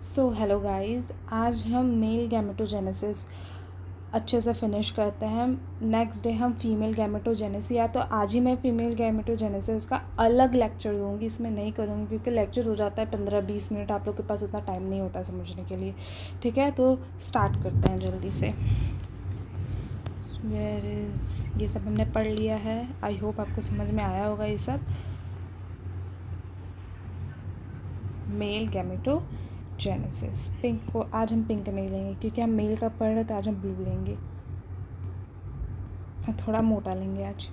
So hello guys, आज हम mail gametogenesis अच्छे से फिनिश करते हैं। नेक्स्ट डे हम फीमेल गैमेटोजेनेसिस, या तो आज ही मैं फीमेल गैमेटोजेनेसिस का अलग लेक्चर दूंगी, इसमें नहीं करूँगी क्योंकि लेक्चर हो जाता है 15-20 मिनट, आप लोग के पास उतना टाइम नहीं होता समझने के लिए। ठीक है, तो स्टार्ट करते हैं जल्दी से। ये सब हमने पढ़ लिया है। आई होप आपको समझ में आया होगा ये सब। Mail gametogenesis. पिंक को आज हम पिंक नहीं लेंगे क्योंकि हम मेल का पढ़ रहे, तो आज हम ब्लू लेंगे, थोड़ा मोटा लेंगे आज।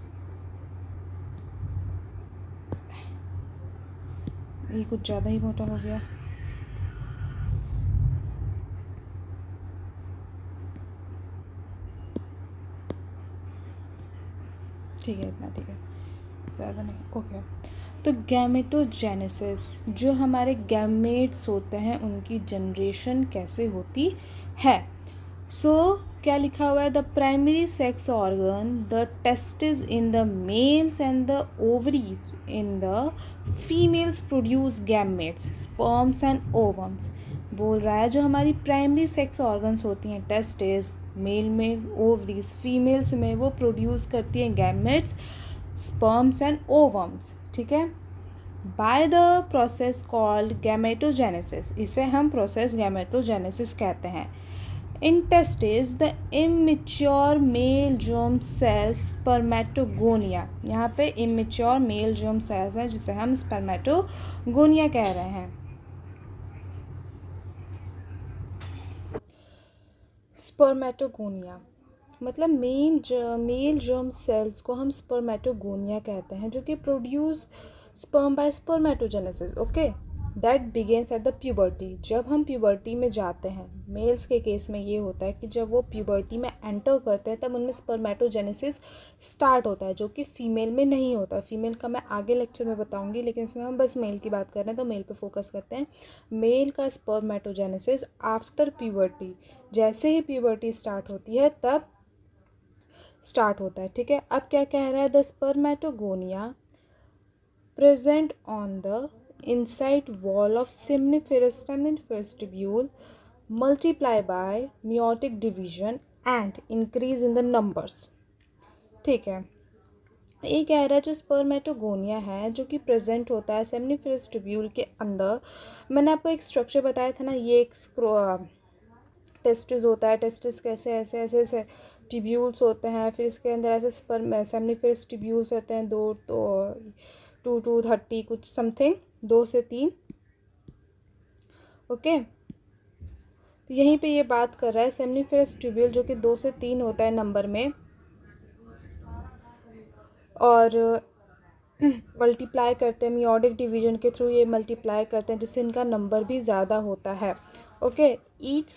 ये कुछ ज़्यादा ही मोटा हो गया। ठीक है, इतना ठीक है, ज़्यादा नहीं। ओके, तो गैमेटोजेनेसिस, जो हमारे गैमेट्स होते हैं उनकी जनरेशन कैसे होती है। क्या लिखा हुआ है? The primary sex organ, the testis in the males and the ovaries in the females produce gametes, sperms and ovums. बोल रहा है जो हमारी प्राइमरी सेक्स ऑर्गन्स होती हैं, टेस्टिस मेल में, ओवरीज फीमेल्स में, वो प्रोड्यूस करती हैं गैमेट्स, स्पर्म्स एंड ओवम्स। ठीक है, by the process called gametogenesis, इसे हम प्रोसेस गैमेटोजेनेसिस कहते हैं। In testes, the immature male germ cells spermatogonia, यहाँ पे immature male germ cells हैं जिसे हम spermatogonia कह रहे हैं। स्पर्मेटोगोनिया मतलब मेल जर्म सेल्स को हम स्पर्मेटोगोनिया कहते हैं, जो कि produce sperm bye spermatogenesis. Okay, that begins at the puberty. जब हम प्यूबर्टी में जाते हैं, मेल्स के केस में ये होता है कि जब वो प्यूबर्टी में एंटर करते हैं तब उनमें स्पर्मेटोजेनेसिस स्टार्ट होता है, जो कि फीमेल में नहीं होता। फीमेल का मैं आगे लेक्चर में बताऊंगी, लेकिन इसमें हम बस मेल की बात कर रहे हैं तो मेल पे फोकस करते हैं। मेल का स्पर्मेटोजेनेसिस आफ्टर प्यूबर्टी, जैसे ही प्यूबर्टी स्टार्ट होती है तब स्टार्ट होता है। ठीक है, अब क्या कह रहा है? The spermatogonia present on the inside wall of seminiferous tubule multiply by meiotic division and increase in the numbers। ठीक है, ये कह रहा है जो स्पर्मेटोगोनिया है जो कि प्रेजेंट होता है सेमिनिफेरस ट्यूब्यूल के अंदर। मैंने आपको एक स्ट्रक्चर बताया था ना, ये एक टेस्टिस होता है। टेस्टिस कैसे ऐसे ऐसे ऐसे ट्यूब्यूल्स होते हैं, फिर इसके अंदर ऐसे सेमिनिफेरस ट्यूब्यूल्स होते हैं, 2 to 30 कुछ समथिंग, 2 से 3। ओके, तो यहीं पे ये बात कर रहा है सेमिनिफेरस ट्यूब्यूल जो कि 2 से 3 होता है नंबर में, और मल्टीप्लाई करते हैं मियोटिक डिवीजन के थ्रू, ये मल्टीप्लाई करते हैं जिससे इनका नंबर भी ज़्यादा होता है। ओके, ईच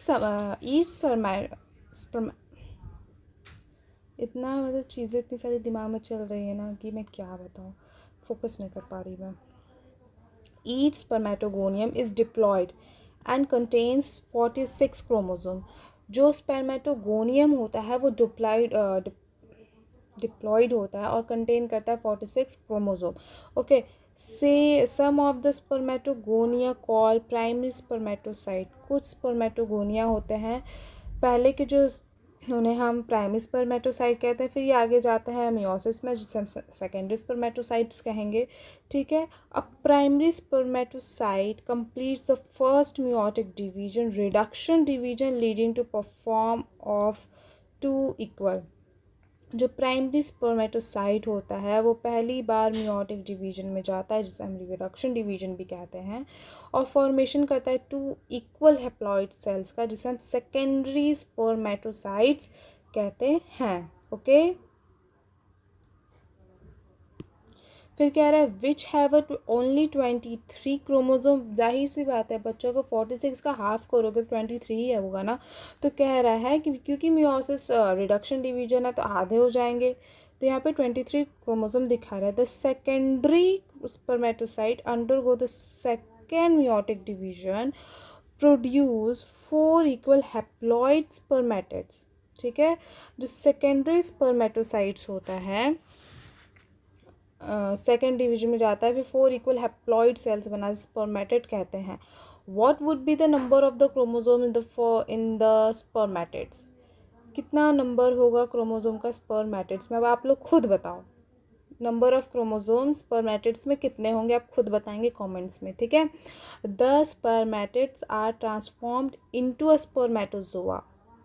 इतना मतलब चीज़ें इतनी सारी दिमाग में चल रही है ना कि मैं क्या बताऊँ, फोकस नहीं कर पा रही मैं। Each spermatogonium is diploid and contains 46 chromosome. जो स्पर्मेटोगोनियम होता है वो डिप्लॉइड होता है और कंटेन करता है 46 chromosome. Okay, say some of the spermatogonia call primary spermatocyte. कुछ स्पर्मेटोगोनिया होते हैं पहले के, जो उन्हें हम प्राइमरी स्पर्मेटोसाइट कहते हैं, फिर ये आगे जाता है मियोसिस में जिसे हम सेकेंडरी स्पर्मेटोसाइट्स कहेंगे। ठीक है, a primary spermatocyte completes the first meiotic division, reduction division leading to perform of 2 equal. जो प्राइमरी स्पर्मेटोसाइट होता है वो पहली बार मियोटिक डिवीजन में जाता है, जिसे हम रिडक्शन डिवीजन भी कहते हैं, और फॉर्मेशन करता है 2 इक्वल हैप्लॉइड सेल्स का, जिसे हम सेकेंडरी स्पर्मेटोसाइट्स कहते हैं। ओके, फिर कह रहा है विच हैव ओनली 23 क्रोमोसोम। जाहिर सी बात है, बच्चों को 46 का हाफ करोगे तो 23 ही है होगा ना। तो कह रहा है कि क्योंकि मियोसिस रिडक्शन डिवीजन है तो आधे हो जाएंगे, तो यहाँ पे 23 क्रोमोसोम दिखा रहा है। The secondary spermatocyte undergo the second meiotic division produce 4 equal haploid spermatids. ठीक है, जो सेकेंडरी स्पर्मेटोसाइट्स होता है सेकेंड डिवीजन में जाता है, फिर 4 इक्वल हैप्लॉइड सेल्स बना, स्पर्मेटिड कहते हैं। What would be the number of the chromosome in the spermatids? कितना नंबर होगा क्रोमोसोम का स्पर्मेटिड्स में? अब आप लोग खुद बताओ, नंबर ऑफ क्रोमोसोम्स स्पर्मेटिड्स में कितने होंगे, आप खुद बताएंगे कमेंट्स में, ठीक है। The spermatids are transformed into a spermatozoa.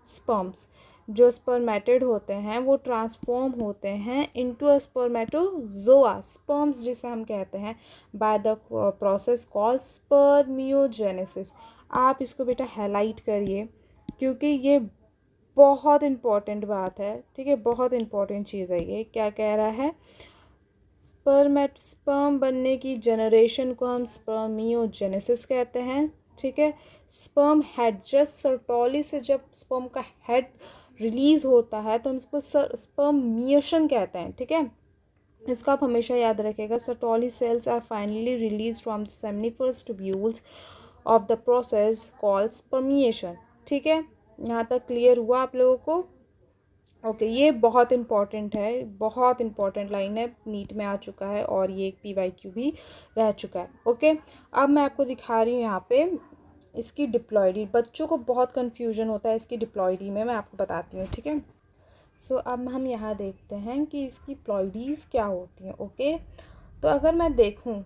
Sperms जो स्पर्मेटिड होते हैं वो ट्रांसफॉर्म होते हैं इनटू अ स्पर्मेटोजोआ, स्पर्म्स जिसे हम कहते हैं, by the process called spermiogenesis. आप इसको बेटा हाईलाइट करिए क्योंकि ये बहुत इम्पॉर्टेंट बात है, ठीक है, बहुत इम्पॉर्टेंट चीज़ है ये। क्या कह रहा है? स्पर्म बनने की जनरेशन को हम स्पर्मियोजेनेसिस कहते हैं, ठीक है। स्पर्म हेड, जस्ट सर्टोली से जब स्पर्म का हेड रिलीज होता है तो हम इसको स्पर्मिएशन कहते हैं, ठीक है। इसको आप हमेशा याद रखिएगा। Sertoli cells are finally release from the seminiferous tubules of the process called spermiation, ठीक है। यहाँ तक क्लियर हुआ आप लोगों को? ओके, ये बहुत इंपॉर्टेंट है, बहुत इंपॉर्टेंट लाइन है, नीट में आ चुका है और ये एक PYQ भी रह चुका है। ओके, अब मैं आपको दिखा रही हूँ यहाँ पे इसकी डिप्लॉयडी। बच्चों को बहुत कन्फ्यूजन होता है इसकी डिप्लॉयडी में, मैं आपको बताती हूँ, ठीक है। सो अब हम यहाँ देखते हैं कि इसकी प्लॉयडीज़ क्या होती हैं। ओके, तो अगर मैं देखूँ,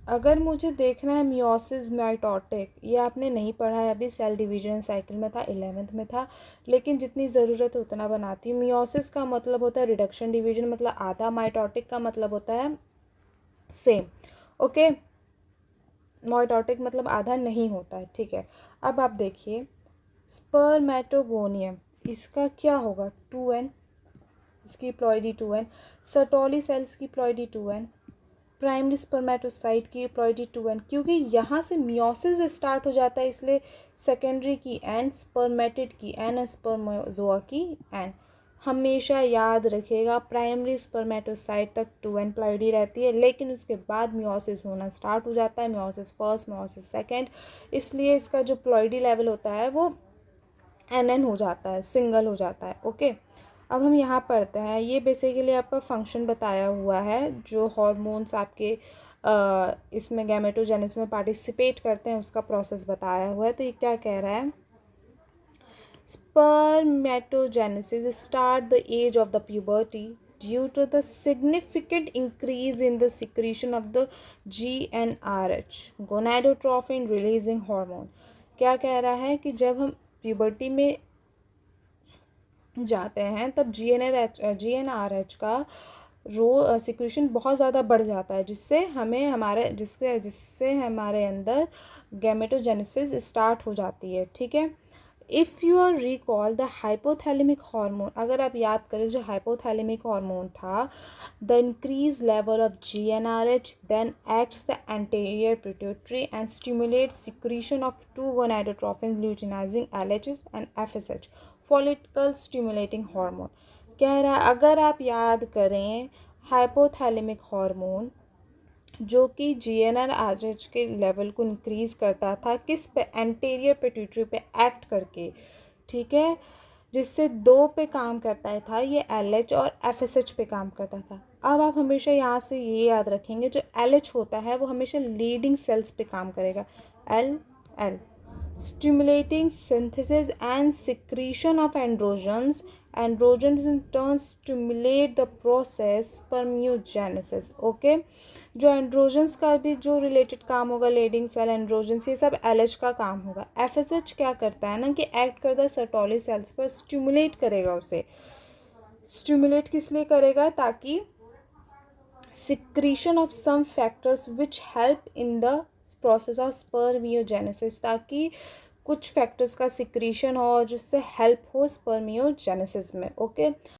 अगर मुझे देखना है मियोसिस माइटोटिक, ये आपने नहीं पढ़ा है अभी, सेल डिवीजन साइकिल में था, 11th में था, लेकिन जितनी ज़रूरत है उतना बनाती हूँ। मियोसिस का मतलब होता है रिडक्शन डिवीजन, मतलब आधा। माइटोटिक का मतलब होता है सेम। ओके, माइटोटिक मतलब आधा नहीं होता है, ठीक है। अब आप देखिए स्पर्मेटोगोनियम, इसका क्या होगा? 2n, इसकी प्लॉयडी 2n। सर्टोली सेल्स की प्लॉयडी 2n। प्राइमरी स्पर्मेटोसाइट की प्लॉयडी 2n, क्योंकि यहाँ से मियोसिस स्टार्ट हो जाता है इसलिए सेकेंडरी की n, स्पर्मेटिड की n, स्पर्मोजोआ की n। हमेशा याद रखिएगा प्राइमरी स्पर्मेटोसाइट तक 2n प्लॉयडी रहती है, लेकिन उसके बाद मियोसिस होना स्टार्ट हो जाता है, मियोसिस फर्स्ट, मियोसिस सेकेंड, इसलिए इसका जो प्लॉयडी लेवल होता है वो NN हो जाता है, सिंगल हो जाता है। ओके, अब हम यहाँ पढ़ते हैं। ये बेसिकली आपका फंक्शन बताया हुआ है, जो हार्मोन्स आपके इसमें गैमेटोजेनेसिस में पार्टिसिपेट करते हैं उसका प्रोसेस बताया हुआ है। तो ये क्या कह रहा है? Spermatogenesis start the age of the puberty due to the significant increase in the secretion of the GnRH, gonadotrophin releasing hormone। क्या कह रहा है कि जब हम प्यूबर्टी में जाते हैं तब GnRH का सिक्रीशन बहुत ज़्यादा बढ़ जाता है, जिससे हमारे अंदर गैमेटोजेनेसिस स्टार्ट हो जाती है, ठीक है। If you are recall the hypothalamic hormone, अगर आप याद करें जो हाइपोथैलेमिक हार्मोन था, the increase level of GnRH then acts the anterior pituitary and stimulates secretion of 2 gonadotrophin luteinizing LHs and FSH, follicle stimulating hormone. कह रहा है अगर आप याद करें हाइपोथैलेमिक हार्मोन जो कि GnRH के लेवल को इंक्रीज़ करता था, किस पे? एंटीरियर पिट्यूटरी पे एक्ट करके, ठीक है, जिससे 2 पे काम करता था, ये LH और FSH पे काम करता था। अब आप हमेशा यहाँ से ये याद रखेंगे जो LH होता है वो हमेशा लीडिंग सेल्स पे काम करेगा, LL, stimulating synthesis and secretion of androgens. Androgens in turn stimulate the process spermiogenesis। Okay, जो एंड्रोजन्स का भी जो रिलेटेड काम होगा, लीडिंग सेल एंड्रोजन्स, ये सब LH का काम होगा। FSH क्या करता है ना कि एक्ट करता है सर्टोली सेल्स पर, स्टिमुलेट करेगा उसे। स्टिमुलेट किस लिए करेगा? ताकि secretion of some factors which help in the process of spermiogenesis, ताकि कुछ फैक्टर्स का सिक्रीशन हो जिससे हेल्प हो स्पर्मियोजेनेसिस में। ओके,